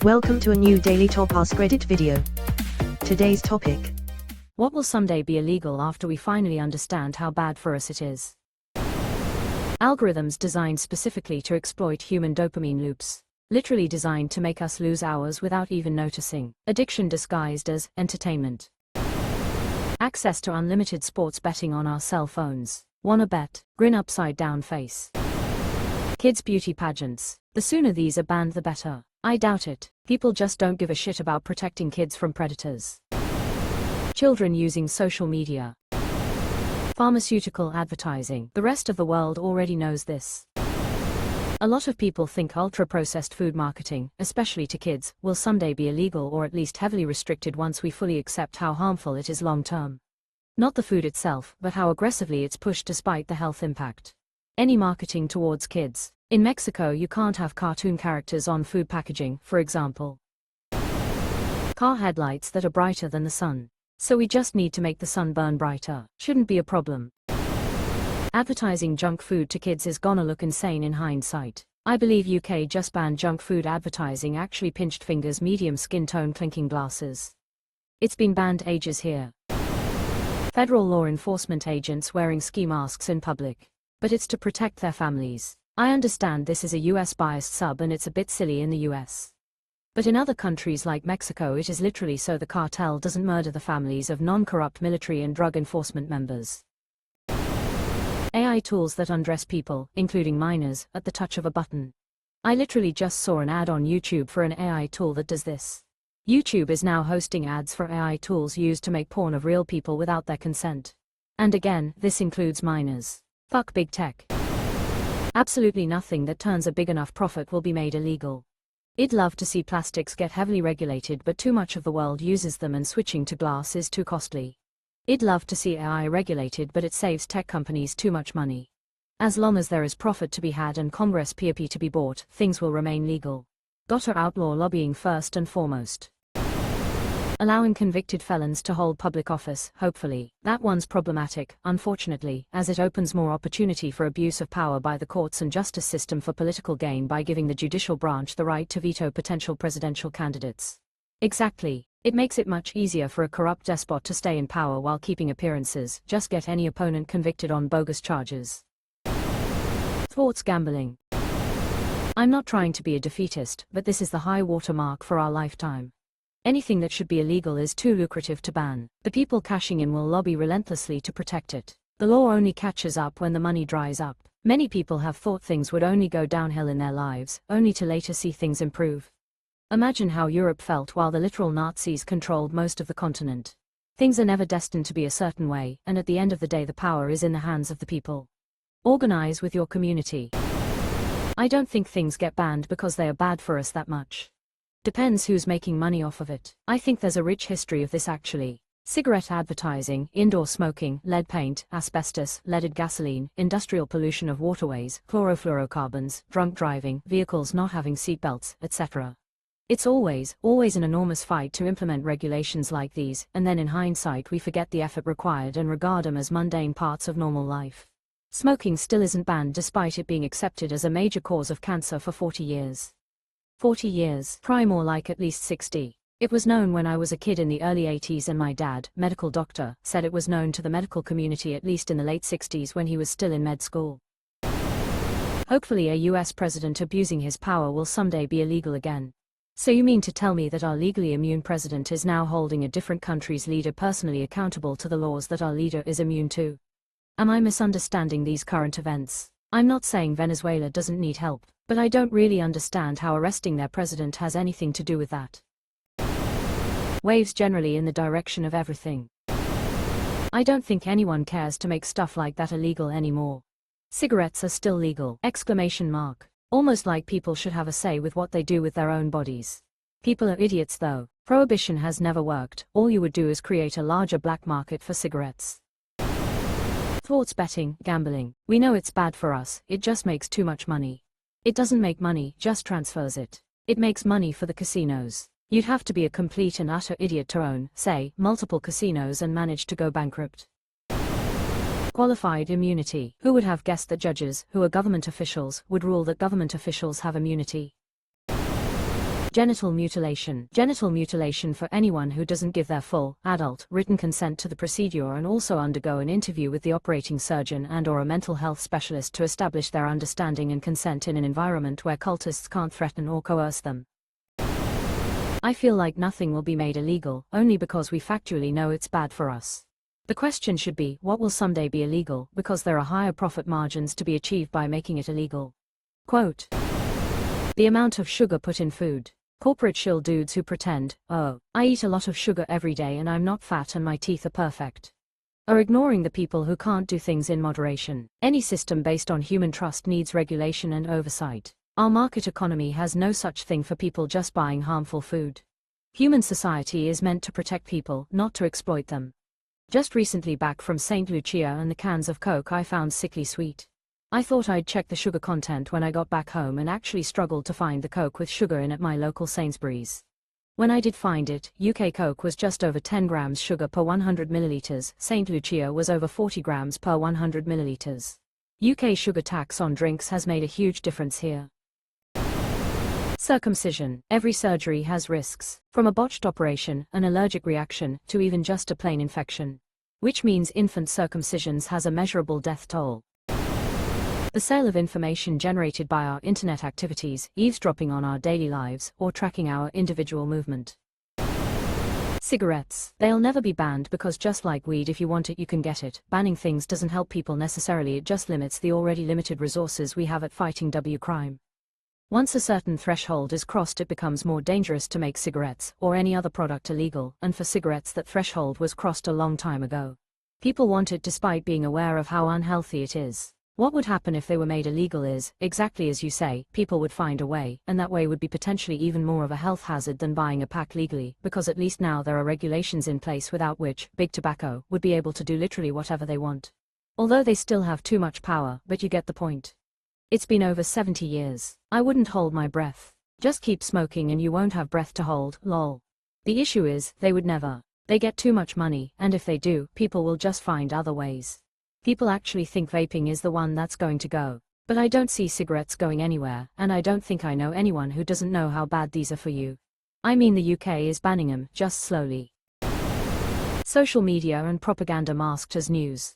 Welcome to a new Daily Top Askreddit video. Today's topic: what will someday be illegal after we finally understand how bad for us it is? Algorithms designed specifically to exploit human dopamine loops. Literally designed to make us lose hours without even noticing. Addiction disguised as entertainment. Access to unlimited sports betting on our cell phones. Wanna bet? Grin upside down face. Kids' beauty pageants. The sooner these are banned the better. I doubt it. People just don't give a shit about protecting kids from predators. Children using social media. Pharmaceutical advertising. The rest of the world already knows this. A lot of people think ultra-processed food marketing, especially to kids, will someday be illegal or at least heavily restricted once we fully accept how harmful it is long-term. Not the food itself, but how aggressively it's pushed despite the health impact. Any marketing towards kids. In Mexico you can't have cartoon characters on food packaging, for example. Car headlights that are brighter than the sun. So we just need to make the sun burn brighter. Shouldn't be a problem. Advertising junk food to kids is gonna look insane in hindsight. I believe UK just banned junk food advertising, actually pinched fingers, medium skin tone, clinking glasses. It's been banned ages here. Federal law enforcement agents wearing ski masks in public. But it's to protect their families. I understand this is a US biased sub and it's a bit silly in the US. But in other countries like Mexico it is literally so the cartel doesn't murder the families of non-corrupt military and drug enforcement members. AI tools that undress people, including minors, at the touch of a button. I literally just saw an ad on YouTube for an AI tool that does this. YouTube is now hosting ads for AI tools used to make porn of real people without their consent. And again, this includes minors. Fuck big tech. Absolutely nothing that turns a big enough profit will be made illegal. I'd love to see plastics get heavily regulated, but too much of the world uses them and switching to glass is too costly. I'd love to see AI regulated, but it saves tech companies too much money. As long as there is profit to be had and Congress PRP to be bought, things will remain legal. Gotta outlaw lobbying first and foremost. Allowing convicted felons to hold public office, hopefully. That one's problematic, unfortunately, as it opens more opportunity for abuse of power by the courts and justice system for political gain by giving the judicial branch the right to veto potential presidential candidates. Exactly. It makes it much easier for a corrupt despot to stay in power while keeping appearances. Just get any opponent convicted on bogus charges. Sports gambling. I'm not trying to be a defeatist, but this is the high water mark for our lifetime. Anything that should be illegal is too lucrative to ban. The people cashing in will lobby relentlessly to protect it. The law only catches up when the money dries up. Many people have thought things would only go downhill in their lives, only to later see things improve. Imagine how Europe felt while the literal Nazis controlled most of the continent. Things are never destined to be a certain way, and at the end of the day the power is in the hands of the people. Organize with your community. I don't think things get banned because they are bad for us that much. Depends who's making money off of it. I think there's a rich history of this actually. Cigarette advertising, indoor smoking, lead paint, asbestos, leaded gasoline, industrial pollution of waterways, chlorofluorocarbons, drunk driving, vehicles not having seatbelts, etc. It's always an enormous fight to implement regulations like these, and then in hindsight we forget the effort required and regard them as mundane parts of normal life. Smoking still isn't banned despite it being accepted as a major cause of cancer for 40 years. 40 years, probably more like at least 60. It was known when I was a kid in the early 80s and my dad, medical doctor, said it was known to the medical community at least in the late 60s when he was still in med school. Hopefully a US president abusing his power will someday be illegal again. So you mean to tell me that our legally immune president is now holding a different country's leader personally accountable to the laws that our leader is immune to? Am I misunderstanding these current events? I'm not saying Venezuela doesn't need help, but I don't really understand how arresting their president has anything to do with that. Waves generally in the direction of everything. I don't think anyone cares to make stuff like that illegal anymore. Cigarettes are still legal! ! Almost like people should have a say with what they do with their own bodies. People are idiots though. Prohibition has never worked. All you would do is create a larger black market for cigarettes. Sports betting, gambling. We know it's bad for us, it just makes too much money. It doesn't make money, just transfers it. It makes money for the casinos. You'd have to be a complete and utter idiot to own, say, multiple casinos and manage to go bankrupt. Qualified immunity. Who would have guessed that judges, who are government officials, would rule that government officials have immunity? Genital mutilation. Genital mutilation for anyone who doesn't give their full, adult, written consent to the procedure and also undergo an interview with the operating surgeon and/or a mental health specialist to establish their understanding and consent in an environment where cultists can't threaten or coerce them. I feel like nothing will be made illegal, only because we factually know it's bad for us. The question should be, what will someday be illegal, because there are higher profit margins to be achieved by making it illegal. Quote: the amount of sugar put in food. Corporate shill dudes who pretend, oh, I eat a lot of sugar every day and I'm not fat and my teeth are perfect, are ignoring the people who can't do things in moderation. Any system based on human trust needs regulation and oversight. Our market economy has no such thing for people just buying harmful food. Human society is meant to protect people, not to exploit them. Just recently back from St. Lucia and the cans of Coke I found sickly sweet. I thought I'd check the sugar content when I got back home and actually struggled to find the Coke with sugar in at my local Sainsbury's. When I did find it, UK Coke was just over 10 grams sugar per 100 milliliters, St. Lucia was over 40 grams per 100 milliliters. UK sugar tax on drinks has made a huge difference here. Circumcision. Every surgery has risks, from a botched operation, an allergic reaction, to even just a plain infection. Which means infant circumcisions has a measurable death toll. The sale of information generated by our internet activities, eavesdropping on our daily lives, or tracking our individual movement. Cigarettes. They'll never be banned because just like weed, if you want it you can get it. Banning things doesn't help people necessarily, it just limits the already limited resources we have at fighting crime. Once a certain threshold is crossed, it becomes more dangerous to make cigarettes, or any other product, illegal, and for cigarettes that threshold was crossed a long time ago. People want it despite being aware of how unhealthy it is. What would happen if they were made illegal is, exactly as you say, people would find a way, and that way would be potentially even more of a health hazard than buying a pack legally, because at least now there are regulations in place without which, big tobacco would be able to do literally whatever they want. Although they still have too much power, but you get the point. It's been over 70 years. I wouldn't hold my breath. Just keep smoking and you won't have breath to hold, lol. The issue is, they would never. They get too much money, and if they do, people will just find other ways. People actually think vaping is the one that's going to go. But I don't see cigarettes going anywhere, and I don't think I know anyone who doesn't know how bad these are for you. I mean, the UK is banning them, just slowly. Social media and propaganda masked as news.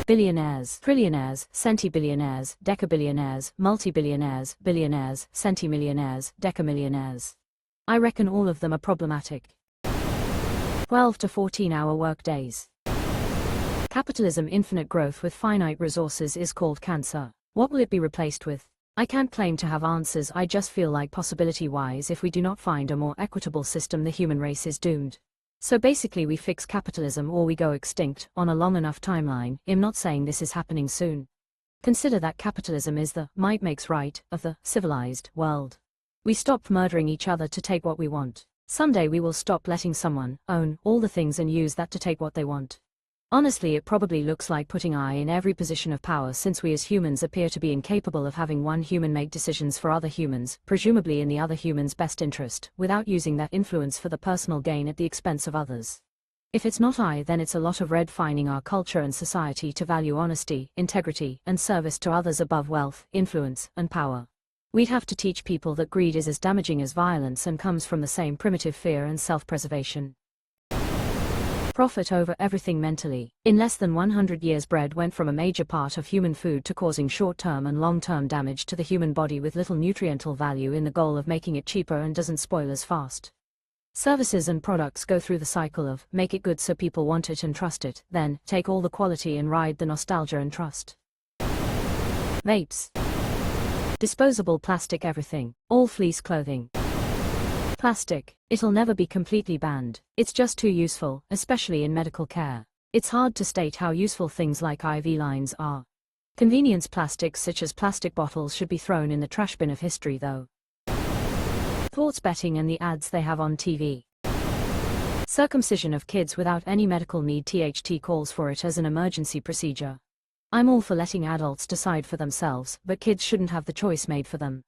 Billionaires, trillionaires, centibillionaires, decabillionaires, multibillionaires, billionaires, centimillionaires, decamillionaires. I reckon all of them are problematic. 12 to 14-hour workdays. Capitalism, infinite growth with finite resources, is called cancer. What will it be replaced with? I can't claim to have answers, I just feel like possibility-wise if we do not find a more equitable system the human race is doomed. So basically we fix capitalism or we go extinct, on a long enough timeline. I'm not saying this is happening soon. Consider that capitalism is the might makes right of the civilized world. We stopped murdering each other to take what we want. Someday we will stop letting someone own all the things and use that to take what they want. Honestly, it probably looks like putting I in every position of power, since we as humans appear to be incapable of having one human make decisions for other humans, presumably in the other human's best interest, without using that influence for the personal gain at the expense of others. If it's not I, then it's a lot of redefining our culture and society to value honesty, integrity, and service to others above wealth, influence, and power. We'd have to teach people that greed is as damaging as violence and comes from the same primitive fear and self-preservation. Profit over everything mentally. In less than 100 years, bread went from a major part of human food to causing short-term and long-term damage to the human body with little nutriental value, in the goal of making it cheaper and doesn't spoil as fast. Services and products go through the cycle of make it good so people want it and trust it, then take all the quality and ride the nostalgia and trust. Vapes. Disposable plastic everything. All fleece clothing. Plastic. It'll never be completely banned. It's just too useful, especially in medical care. It's hard to state how useful things like IV lines are. Convenience plastics such as plastic bottles should be thrown in the trash bin of history though. Sports betting and the ads they have on TV. Circumcision of kids without any medical need. THT calls for it as an emergency procedure. I'm all for letting adults decide for themselves, but kids shouldn't have the choice made for them.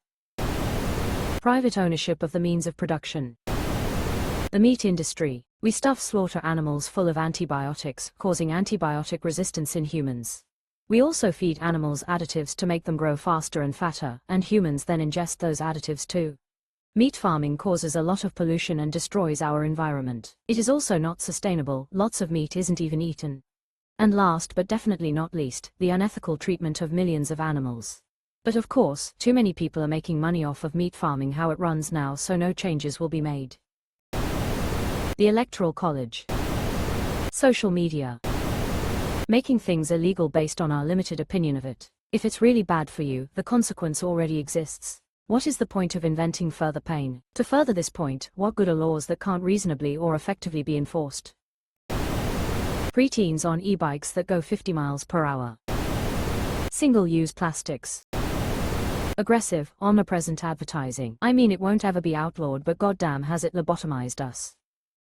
Private ownership of the means of production. The meat industry. We slaughter animals full of antibiotics, causing antibiotic resistance in humans. We also feed animals additives to make them grow faster and fatter, and humans then ingest those additives too. Meat farming causes a lot of pollution and destroys our environment. It is also not sustainable, lots of meat isn't even eaten. And last but definitely not least, the unethical treatment of millions of animals. But of course, too many people are making money off of meat farming how it runs now, so no changes will be made. The Electoral College. Social media. Making things illegal based on our limited opinion of it. If it's really bad for you, the consequence already exists. What is the point of inventing further pain? To further this point, what good are laws that can't reasonably or effectively be enforced? Preteens on e-bikes that go 50 miles per hour. Single-use plastics. Aggressive, omnipresent advertising. I mean, it won't ever be outlawed, but goddamn has it lobotomized us.